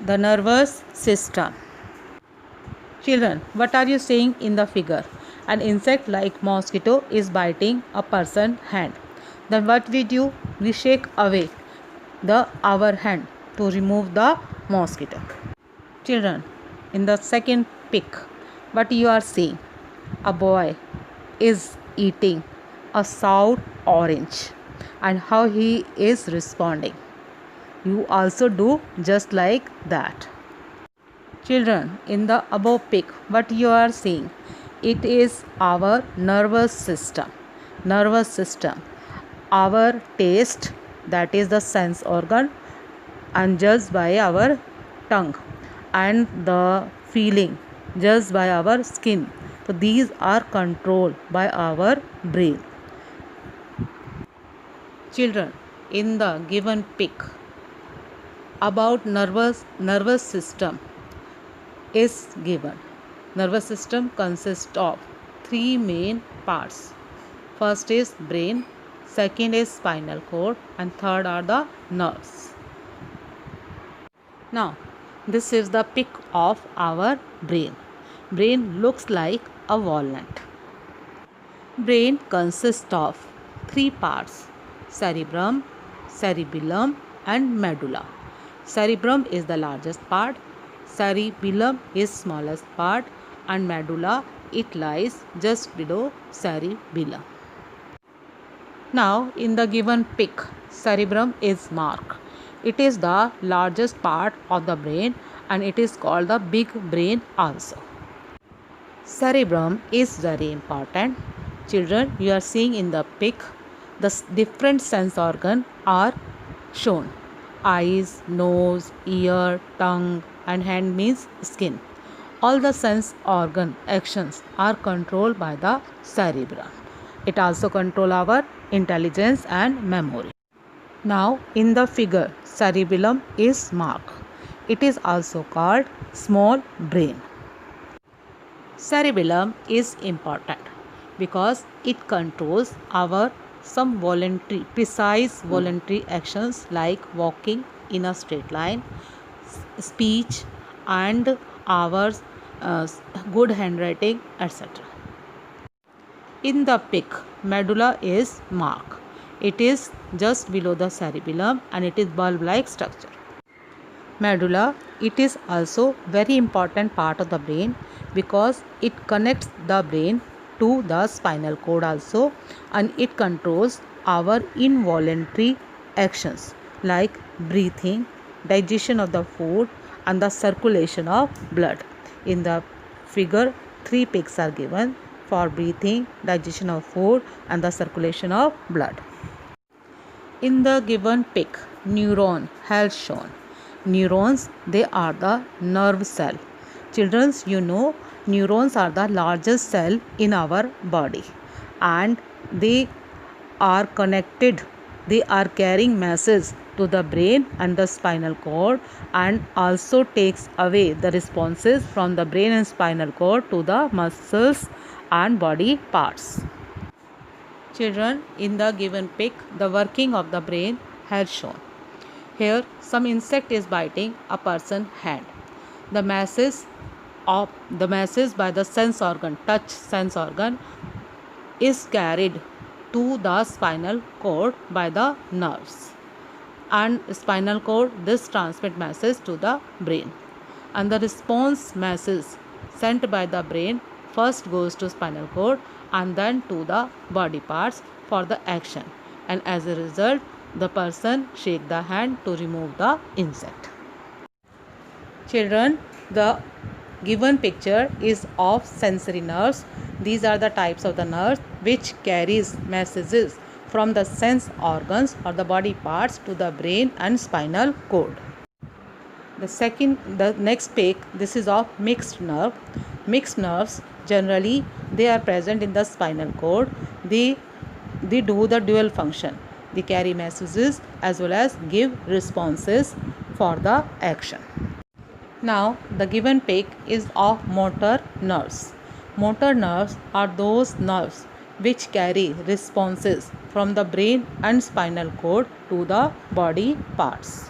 The nervous system. Children, what are you seeing in the figure? An insect like mosquito is biting a person's hand. Then what we do? We shake away our hand to remove the mosquito. Children, in the second pic, what you are seeing? A boy is eating a sour orange, and how he is responding. You also do just like that. Children, in the above pic, what you are seeing? It is our nervous system. Nervous system. Our taste, that is the sense organ, and judged by our tongue, and the feeling judged by our skin. So these are controlled by our brain. Children, in the given pic, about nervous system is given. Nervous system consists of three main parts. First is brain, second is spinal cord, and third are the nerves. Now, this is the pic of our brain. Brain looks like a walnut. Brain consists of three parts: cerebrum, cerebellum, and medulla. Cerebrum is the largest part, cerebellum is smallest part, and medulla, it lies just below cerebellum. Now, in the given pic, cerebrum is marked. It is the largest part of the brain, and it is called the big brain also. Cerebrum is very important. Children, you are seeing in the pic, the different sense organs are shown. Eyes, nose, ear, tongue, and hand means skin. All the sense organ actions are controlled by the cerebrum. It also controls our intelligence and memory. Now, in the figure, cerebellum is marked. It is also called small brain. Cerebellum is important because it controls our some precise voluntary actions like walking in a straight line, speech, and our good handwriting, etc. In the pic, medulla is marked. It is just below the cerebellum and it is bulb-like structure. Medulla, it is also very important part of the brain because it connects the brain to the spinal cord also, and it controls our involuntary actions like breathing, digestion of the food, and the circulation of blood. In the figure, three pics are given for breathing, digestion of food, and the circulation of blood. In the given pic, neuron has shown. Neurons, they are the nerve cell. Children, you know, neurons are the largest cell in our body, and they are connected. They are carrying messages to the brain and the spinal cord, and also takes away the responses from the brain and spinal cord to the muscles and body parts. Children, in the given pic, the working of the brain has shown. Here, some insect is biting a person's hand. The message by the sense organ, touch sense organ, is carried to the spinal cord by the nerves. And spinal cord, this transmit message to the brain. And the response message sent by the brain first goes to spinal cord and then to the body parts for the action. And as a result, the person shake the hand to remove the insect. Children, the given picture is of sensory nerves. These are the types of the nerves which carries messages from the sense organs or the body parts to the brain and spinal cord. The next pic, this is of mixed nerve. Mixed nerves, generally they are present in the spinal cord. They do the dual function. They carry messages as well as give responses for the action. Now, the given pic is of motor nerves. Motor nerves are those nerves which carry responses from the brain and spinal cord to the body parts.